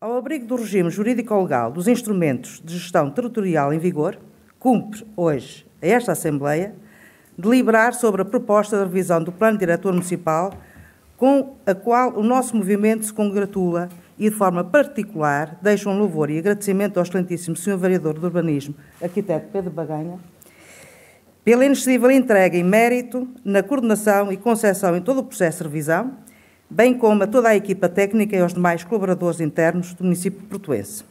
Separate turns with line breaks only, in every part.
Ao abrigo do regime jurídico-legal dos instrumentos de gestão territorial em vigor, cumpre hoje a esta Assembleia deliberar sobre a proposta de revisão do Plano Diretor Municipal, com a qual o nosso movimento se congratula e, de forma particular, deixa um louvor e agradecimento ao excelentíssimo Sr. Vereador do Urbanismo, arquiteto Pedro Baganha, pela inesquecível entrega e mérito na coordenação e concepção em todo o processo de revisão, bem como a toda a equipa técnica e aos demais colaboradores internos do município portuense.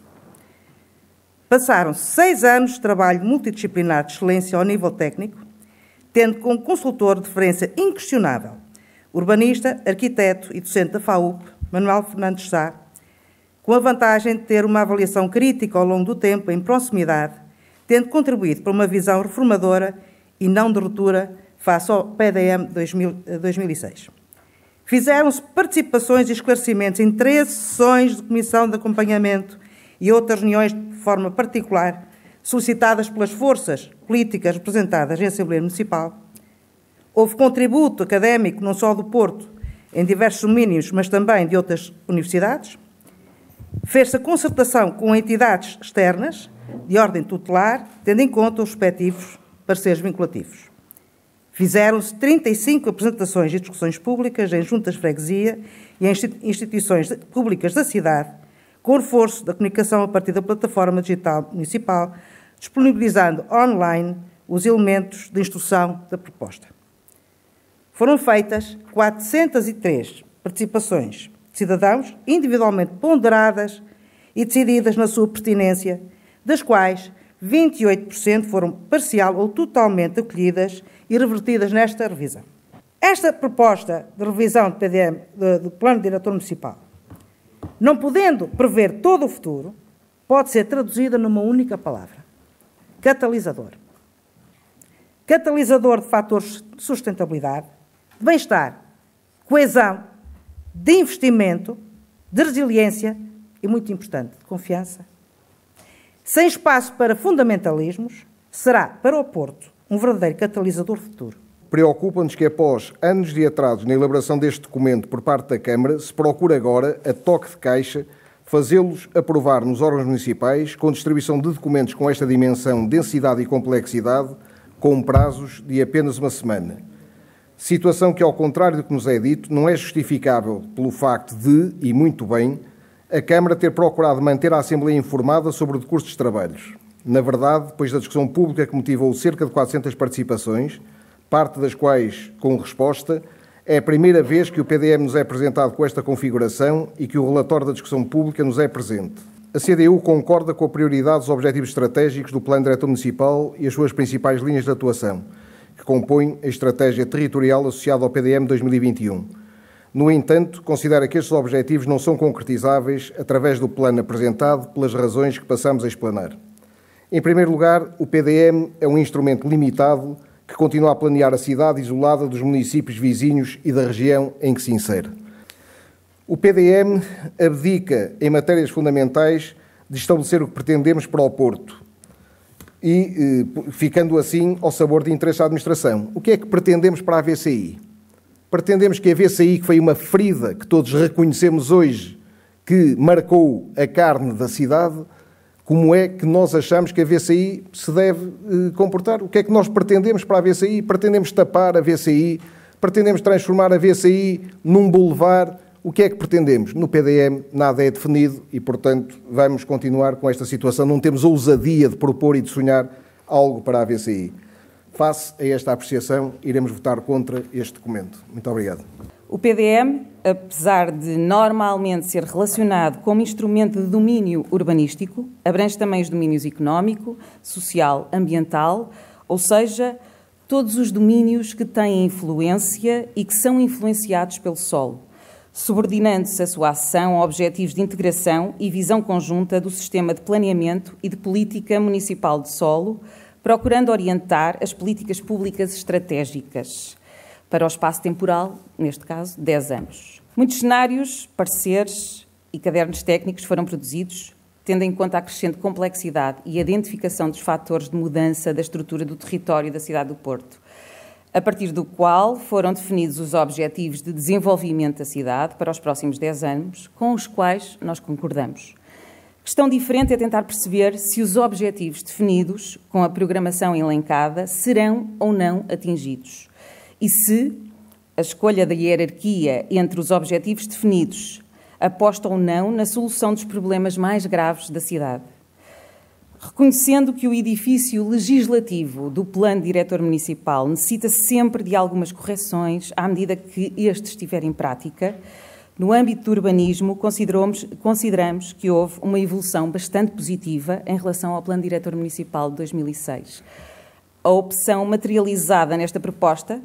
Passaram 6 anos de trabalho multidisciplinar de excelência ao nível técnico, tendo como consultor de referência inquestionável urbanista, arquiteto e docente da FAUP, Manuel Fernandes Sá, com a vantagem de ter uma avaliação crítica ao longo do tempo, em proximidade, tendo contribuído para uma visão reformadora e não de ruptura face ao PDM 2006. Fizeram-se participações e esclarecimentos em 13 sessões de comissão de acompanhamento e outras reuniões de forma particular, solicitadas pelas forças políticas representadas em Assembleia Municipal. Houve contributo académico não só do Porto, em diversos domínios, mas também de outras universidades. Fez-se a concertação com entidades externas, de ordem tutelar, tendo em conta os respectivos pareceres vinculativos. Fizeram-se 35 apresentações e discussões públicas em juntas de freguesia e em instituições públicas da cidade, com reforço da comunicação a partir da plataforma digital municipal, disponibilizando online os elementos de instrução da proposta. Foram feitas 403 participações de cidadãos individualmente ponderadas e decididas na sua pertinência, das quais 28% foram parcial ou totalmente acolhidas e revertidas nesta revisão. Esta proposta de revisão do PDM, do Plano Diretor Municipal, não podendo prever todo o futuro, pode ser traduzida numa única palavra: catalisador. Catalisador de fatores de sustentabilidade, de bem-estar, coesão, de investimento, de resiliência e, muito importante, de confiança. Sem espaço para fundamentalismos, será para o Porto um verdadeiro catalisador futuro.
Preocupa-nos que, após anos de atraso na elaboração deste documento por parte da Câmara, se procura agora, a toque de caixa, fazê-los aprovar nos órgãos municipais, com distribuição de documentos com esta dimensão, densidade e complexidade, com prazos de apenas uma semana. Situação que, ao contrário do que nos é dito, não é justificável pelo facto de, e muito bem, a Câmara ter procurado manter a Assembleia informada sobre o decurso dos trabalhos. Na verdade, depois da discussão pública que motivou cerca de 400 participações, parte das quais com resposta, é a primeira vez que o PDM nos é apresentado com esta configuração e que o relatório da discussão pública nos é presente. A CDU concorda com a prioridade dos objetivos estratégicos do Plano Diretor Municipal e as suas principais linhas de atuação, que compõem a estratégia territorial associada ao PDM 2021. No entanto, considera que estes objetivos não são concretizáveis através do plano apresentado pelas razões que passamos a explanar. Em primeiro lugar, o PDM é um instrumento limitado que continua a planear a cidade isolada dos municípios vizinhos e da região em que se insere. O PDM abdica, em matérias fundamentais, de estabelecer o que pretendemos para o Porto e, ficando assim, ao sabor de interesse da administração. O que é que pretendemos para a VCI? Pretendemos que a VCI, que foi uma ferida que todos reconhecemos hoje, que marcou a carne da cidade, como é que nós achamos que a VCI se deve comportar? O que é que nós pretendemos para a VCI? Pretendemos tapar a VCI? Pretendemos transformar a VCI num boulevard? O que é que pretendemos? No PDM nada é definido e, portanto, vamos continuar com esta situação. Não temos ousadia de propor e de sonhar algo para a VCI. Face a esta apreciação, iremos votar contra este documento. Muito obrigado.
O PDM, apesar de normalmente ser relacionado como instrumento de domínio urbanístico, abrange também os domínios económico, social, ambiental, ou seja, todos os domínios que têm influência e que são influenciados pelo solo, subordinando-se a sua ação a objetivos de integração e visão conjunta do sistema de planeamento e de política municipal de solo, procurando orientar as políticas públicas estratégicas para o espaço temporal, neste caso, 10 anos. Muitos cenários, pareceres e cadernos técnicos foram produzidos, tendo em conta a crescente complexidade e a identificação dos fatores de mudança da estrutura do território da cidade do Porto. a partir do qual foram definidos os objetivos de desenvolvimento da cidade para os próximos 10 anos, com os quais nós concordamos. Questão diferente é tentar perceber se os objetivos definidos, com a programação elencada, serão ou não atingidos. E se a escolha da hierarquia entre os objetivos definidos aposta ou não na solução dos problemas mais graves da cidade. Reconhecendo que o edifício legislativo do Plano Diretor Municipal necessita sempre de algumas correções à medida que este estiver em prática, no âmbito do urbanismo, consideramos que houve uma evolução bastante positiva em relação ao Plano Diretor Municipal de 2006. A opção materializada nesta proposta,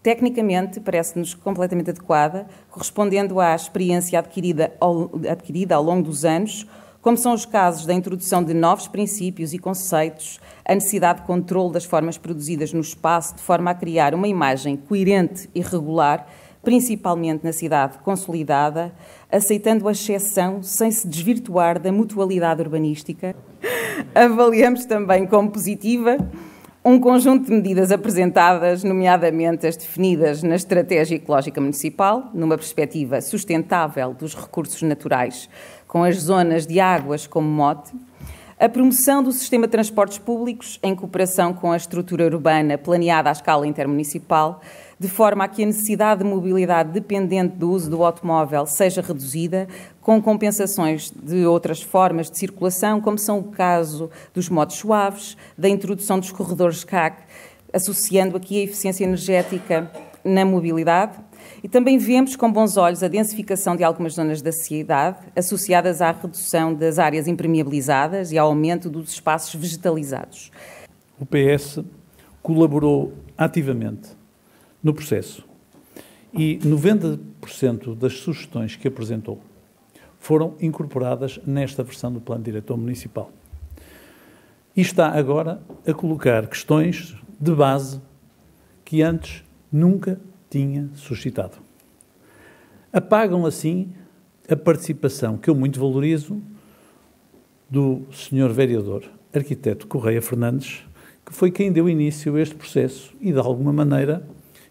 tecnicamente, parece-nos completamente adequada, correspondendo à experiência adquirida ao longo dos anos, como são os casos da introdução de novos princípios e conceitos, a necessidade de controle das formas produzidas no espaço, de forma a criar uma imagem coerente e regular, principalmente na cidade consolidada, aceitando a exceção sem se desvirtuar da mutualidade urbanística. Avaliamos também como positiva um conjunto de medidas apresentadas, nomeadamente as definidas na Estratégia Ecológica Municipal, numa perspectiva sustentável dos recursos naturais, com as zonas de águas como mote, a promoção do sistema de transportes públicos em cooperação com a estrutura urbana planeada à escala intermunicipal, de forma a que a necessidade de mobilidade dependente do uso do automóvel seja reduzida, com compensações de outras formas de circulação, como são o caso dos modos suaves, da introdução dos corredores CAC, associando aqui a eficiência energética na mobilidade. E também vemos com bons olhos a densificação de algumas zonas da cidade, associadas à redução das áreas impermeabilizadas e ao aumento dos espaços vegetalizados.
O PS colaborou ativamente no processo e 90% das sugestões que apresentou foram incorporadas nesta versão do Plano Diretor Municipal. E está agora a colocar questões de base que antes nunca tinha suscitado. Apagam, assim, a participação, que eu muito valorizo, do Sr. Vereador Arquiteto Correia Fernandes, que foi quem deu início a este processo e, de alguma maneira,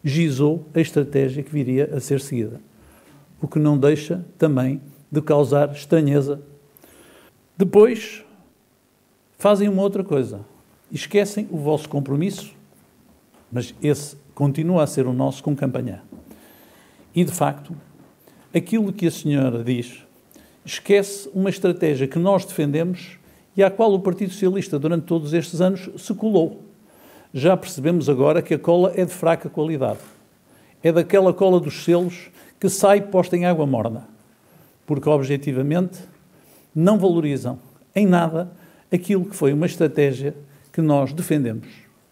gizou a estratégia que viria a ser seguida, o que não deixa também de causar estranheza. Depois, fazem uma outra coisa, esquecem o vosso compromisso, mas esse continua a ser o nosso com campanha. E, de facto, aquilo que a senhora diz esquece uma estratégia que nós defendemos e à qual o Partido Socialista, durante todos estes anos, se colou. Já percebemos agora que a cola é de fraca qualidade. É daquela cola dos selos que sai posta em água morna, porque, objetivamente, não valorizam em nada aquilo que foi uma estratégia que nós defendemos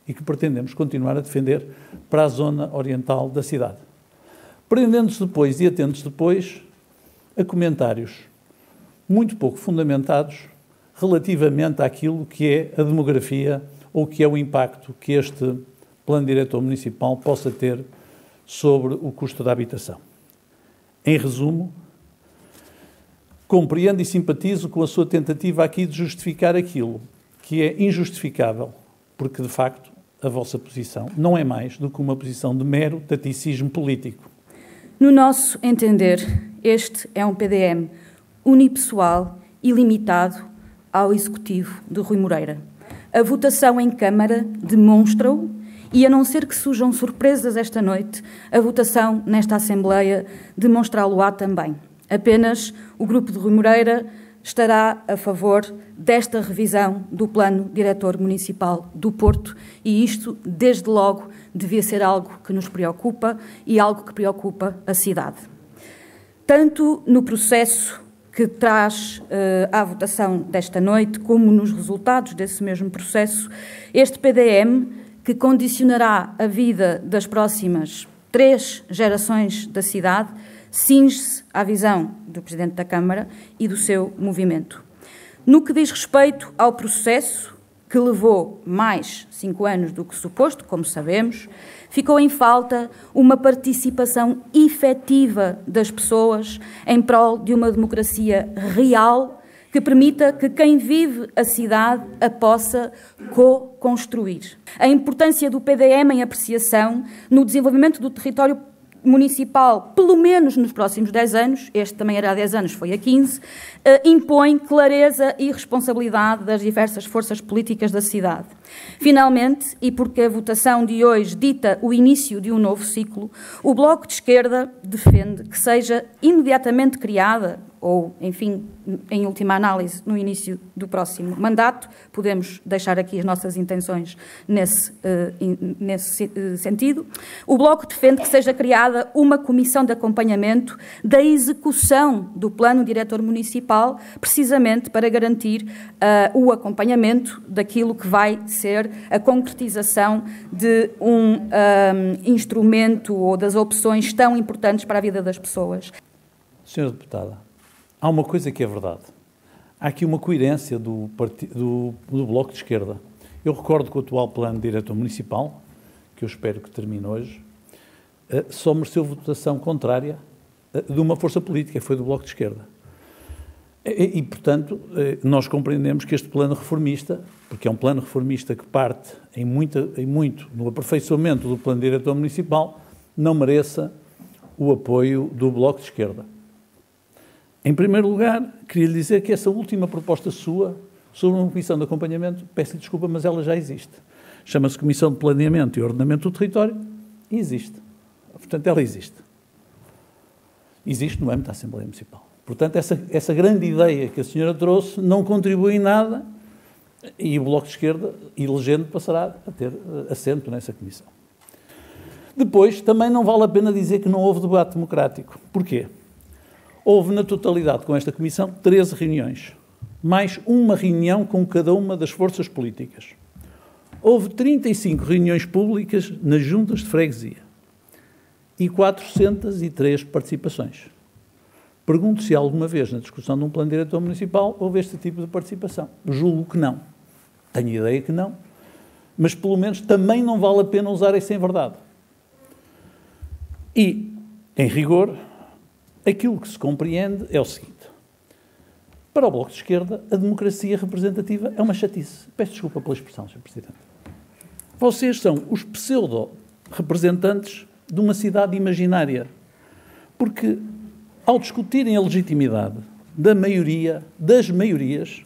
e que pretendemos continuar a defender para a zona oriental da cidade. Prendendo-se depois e atentos depois a comentários muito pouco fundamentados relativamente àquilo que é a demografia ou que é o impacto que este Plano Diretor Municipal possa ter sobre o custo da habitação. Em resumo, compreendo e simpatizo com a sua tentativa aqui de justificar aquilo que é injustificável, porque, de facto, a vossa posição não é mais do que uma posição de mero taticismo político.
No nosso entender, este é um PDM unipessoal e limitado ao Executivo de Rui Moreira. A votação em Câmara demonstra-o e, a não ser que surjam surpresas esta noite, a votação nesta Assembleia demonstrá-lo-á também. Apenas o Grupo de Rui Moreira estará a favor desta revisão do Plano Diretor Municipal do Porto e isto, desde logo, devia ser algo que nos preocupa e algo que preocupa a cidade. Tanto no processo que traz à votação desta noite, como nos resultados desse mesmo processo, este PDM, que condicionará a vida das próximas 3 gerações da cidade, cinge-se à visão do Presidente da Câmara e do seu movimento. No que diz respeito ao processo, que levou mais 5 anos do que suposto, como sabemos, ficou em falta uma participação efetiva das pessoas em prol de uma democracia real que permita que quem vive a cidade a possa co-construir. A importância do PDM em apreciação no desenvolvimento do território municipal, pelo menos nos próximos 10 anos, este também era há 10 anos, foi há 15, impõe clareza e responsabilidade das diversas forças políticas da cidade. Finalmente, e porque a votação de hoje dita o início de um novo ciclo, o Bloco de Esquerda defende que seja imediatamente criada, ou, enfim, em última análise, no início do próximo mandato, podemos deixar aqui as nossas intenções nesse sentido, o Bloco defende que seja criada uma comissão de acompanhamento da execução do Plano Diretor Municipal, precisamente para garantir o acompanhamento daquilo que vai ser a concretização de um instrumento ou das opções tão importantes para a vida das pessoas.
Senhora Deputada, há uma coisa que é verdade. Há aqui uma coerência do Bloco de Esquerda. Eu recordo que o atual Plano Diretor Municipal, que eu espero que termine hoje, só mereceu votação contrária de uma força política, que foi do Bloco de Esquerda. E, portanto, nós compreendemos que este plano reformista, porque é um plano reformista que parte em muito no aperfeiçoamento do Plano Diretor Municipal, não mereça o apoio do Bloco de Esquerda. Em primeiro lugar, queria lhe dizer que essa última proposta sua, sobre uma comissão de acompanhamento, peço desculpa, mas ela já existe. Chama-se Comissão de Planeamento e Ordenamento do Território e existe. Portanto, ela existe. Existe no âmbito da Assembleia Municipal. Portanto, essa grande ideia que a senhora trouxe não contribui em nada e o Bloco de Esquerda, elegendo, passará a ter assento nessa comissão. Depois, também não vale a pena dizer que não houve debate democrático. Porquê? Houve, na totalidade, com esta comissão, 13 reuniões, mais uma reunião com cada uma das forças políticas. Houve 35 reuniões públicas nas juntas de freguesia e 403 participações. Pergunto se alguma vez, na discussão de um plano diretor municipal, houve este tipo de participação. Julgo que não. Tenho ideia que não. Mas, pelo menos, também não vale a pena usar isso em verdade. E, em rigor, aquilo que se compreende é o seguinte. Para o Bloco de Esquerda, a democracia representativa é uma chatice. Peço desculpa pela expressão, Sr. Presidente. Vocês são os pseudo-representantes de uma cidade imaginária. Porque, ao discutirem a legitimidade da maioria, das maiorias,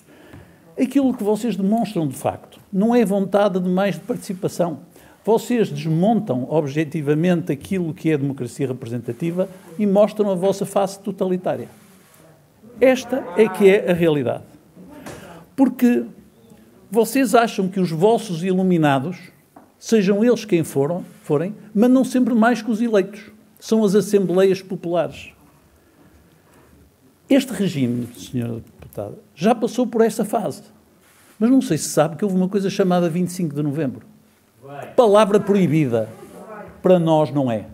aquilo que vocês demonstram de facto não é vontade de mais de participação. Vocês desmontam objetivamente aquilo que é a democracia representativa e mostram a vossa face totalitária. Esta é que é a realidade. Porque vocês acham que os vossos iluminados, sejam eles quem forem, mandam sempre mais que os eleitos. São as Assembleias Populares. Este regime, Sra. Deputada, já passou por essa fase. Mas não sei se sabe que houve uma coisa chamada 25 de novembro. Palavra proibida. Para nós não é.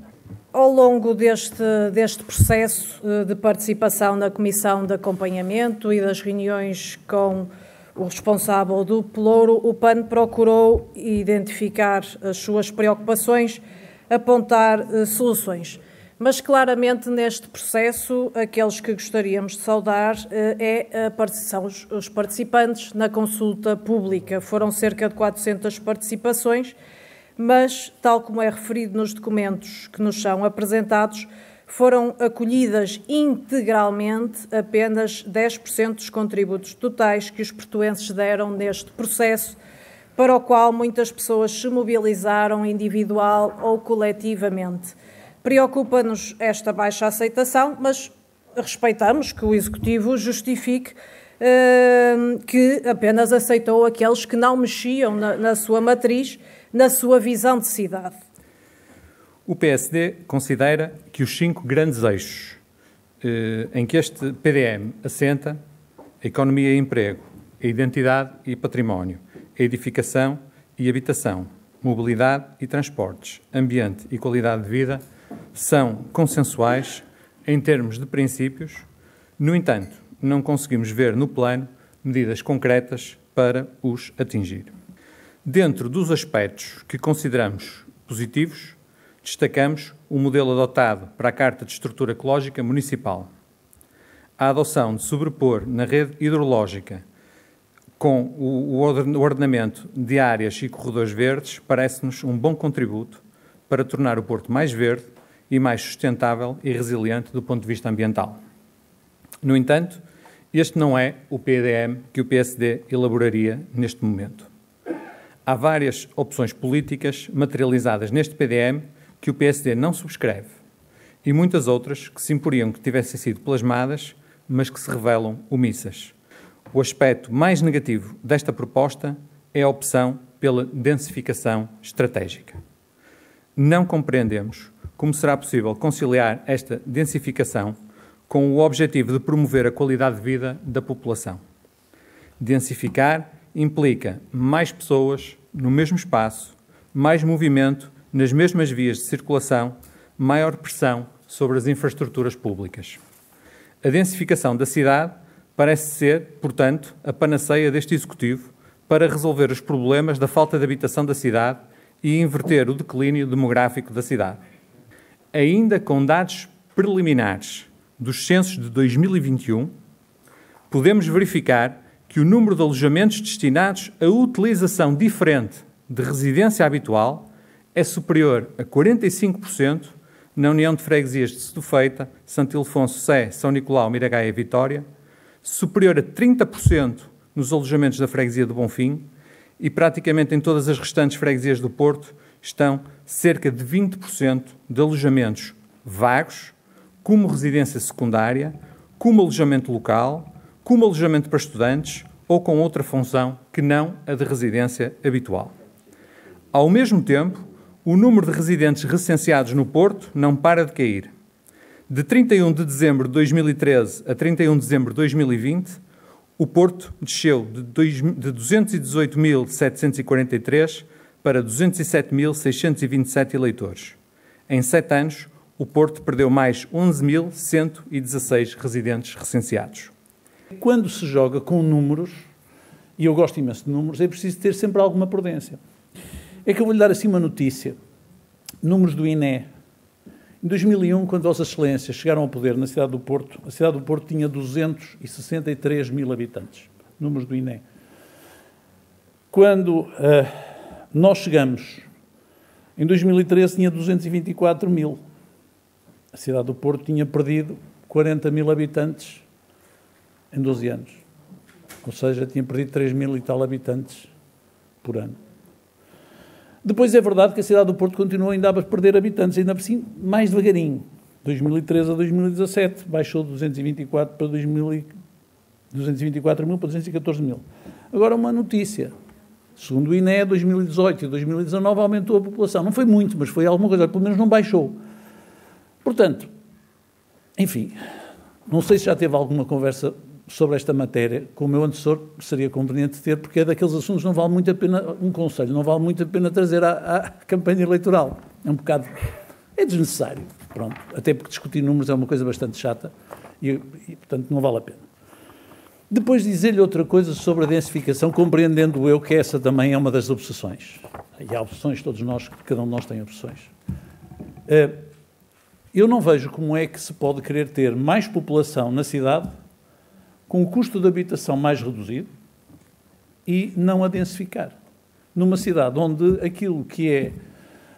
Ao longo deste processo de participação na Comissão de Acompanhamento e das reuniões com o responsável do Pelouro, o PAN procurou identificar as suas preocupações, apontar soluções. Mas, claramente, neste processo, aqueles que gostaríamos de saudar são os participantes na consulta pública. Foram cerca de 400 participações, mas, tal como é referido nos documentos que nos são apresentados, foram acolhidas integralmente apenas 10% dos contributos totais que os portuenses deram neste processo, para o qual muitas pessoas se mobilizaram individual ou coletivamente. Preocupa-nos esta baixa aceitação, mas respeitamos que o Executivo justifique que apenas aceitou aqueles que não mexiam na sua matriz, na sua visão de cidade.
O PSD considera que os 5 grandes eixos em que este PDM assenta, a economia e emprego, a identidade e património, a edificação e habitação, mobilidade e transportes, ambiente e qualidade de vida, são consensuais em termos de princípios. No entanto, não conseguimos ver no plano medidas concretas para os atingir. Dentro dos aspectos que consideramos positivos, destacamos o modelo adotado para a Carta de Estrutura Ecológica Municipal. a adoção de sobrepor na rede hidrológica com o ordenamento de áreas e corredores verdes parece-nos um bom contributo para tornar o Porto mais verde e mais sustentável e resiliente do ponto de vista ambiental. No entanto, este não é o PDM que o PSD elaboraria neste momento. Há várias opções políticas materializadas neste PDM que o PSD não subscreve e muitas outras que se imporiam que tivessem sido plasmadas, mas que se revelam omissas. O aspecto mais negativo desta proposta é a opção pela densificação estratégica. Não compreendemos como será possível conciliar esta densificação com o objetivo de promover a qualidade de vida da população. Densificar implica mais pessoas no mesmo espaço, mais movimento nas mesmas vias de circulação, maior pressão sobre as infraestruturas públicas. A densificação da cidade parece ser, portanto, a panaceia deste Executivo para resolver os problemas da falta de habitação da cidade e inverter o declínio demográfico da cidade. Ainda com dados preliminares dos censos de 2021, podemos verificar que o número de alojamentos destinados a utilização diferente de residência habitual é superior a 45% na União de Freguesias de Sedufeita, Santo Ildefonso, Sé, São Nicolau, Miragaia e Vitória, superior a 30% nos alojamentos da freguesia de Bonfim e praticamente em todas as restantes freguesias do Porto estão cerca de 20% de alojamentos vagos, como residência secundária, como alojamento local, como alojamento para estudantes ou com outra função que não a de residência habitual. Ao mesmo tempo, o número de residentes recenseados no Porto não para de cair. De 31 de dezembro de 2013 a 31 de dezembro de 2020, o Porto desceu de 218.743 para 207.627 eleitores. Em 7 anos, o Porto perdeu mais 11.116 residentes recenseados.
Quando se joga com números, e eu gosto imenso de números, é preciso ter sempre alguma prudência. É que eu vou-lhe dar assim uma notícia. Números do INE. Em 2001, quando Vossas Excelências chegaram ao poder na cidade do Porto, a cidade do Porto tinha 263 mil habitantes. Números do INE. Quando nós chegamos, em 2013 tinha 224 mil. A cidade do Porto tinha perdido 40 mil habitantes em 12 anos. Ou seja, tinha perdido 3 mil e tal habitantes por ano. Depois é verdade que a cidade do Porto continuou ainda a perder habitantes, ainda por cima, mais devagarinho. 2013 a 2017 baixou de 224 mil para 214 mil. Agora uma notícia. Segundo o INE, 2018 e 2019 aumentou a população. Não foi muito, mas foi alguma coisa, pelo menos não baixou. Portanto, enfim, não sei se já teve alguma conversa sobre esta matéria, com o meu antecessor seria conveniente ter, porque é daqueles assuntos que não vale muito a pena, um conselho, não vale muito a pena trazer à campanha eleitoral. É um bocado, é desnecessário, pronto, até porque discutir números é uma coisa bastante chata e portanto, não vale a pena. Depois dizer-lhe outra coisa sobre a densificação, compreendendo eu que essa também é uma das obsessões. E há obsessões, todos nós, cada um de nós tem obsessões. Eu não vejo como é que se pode querer ter mais população na cidade com o custo de habitação mais reduzido e não a densificar. Numa cidade onde aquilo que é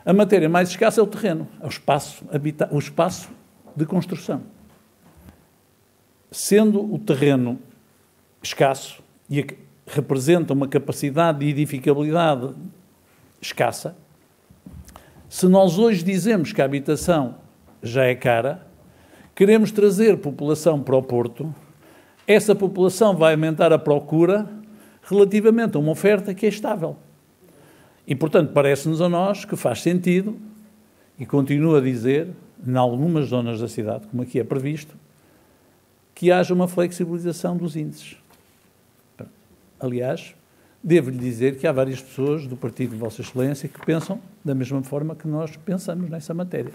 a matéria mais escassa é o terreno, é o espaço de construção. Sendo o terreno escasso e representa uma capacidade de edificabilidade escassa, se nós hoje dizemos que a habitação já é cara, queremos trazer população para o Porto, essa população vai aumentar a procura relativamente a uma oferta que é estável. E, portanto, parece-nos a nós que faz sentido, e continuo a dizer, em algumas zonas da cidade, como aqui é previsto, que haja uma flexibilização dos índices. Aliás, devo-lhe dizer que há várias pessoas do partido de Vossa Excelência que pensam da mesma forma que nós pensamos nessa matéria.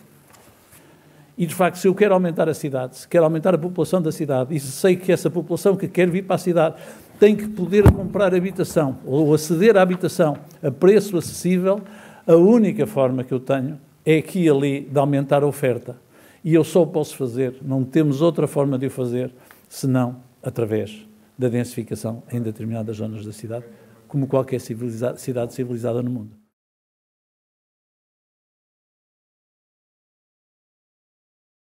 E, de facto, se eu quero aumentar a cidade, se quero aumentar a população da cidade, e se sei que essa população que quer vir para a cidade tem que poder comprar habitação ou aceder à habitação a preço acessível, a única forma que eu tenho é aqui e ali de aumentar a oferta. E eu só o posso fazer, não temos outra forma de o fazer, senão através da densificação em determinadas zonas da cidade, como qualquer cidade civilizada no mundo.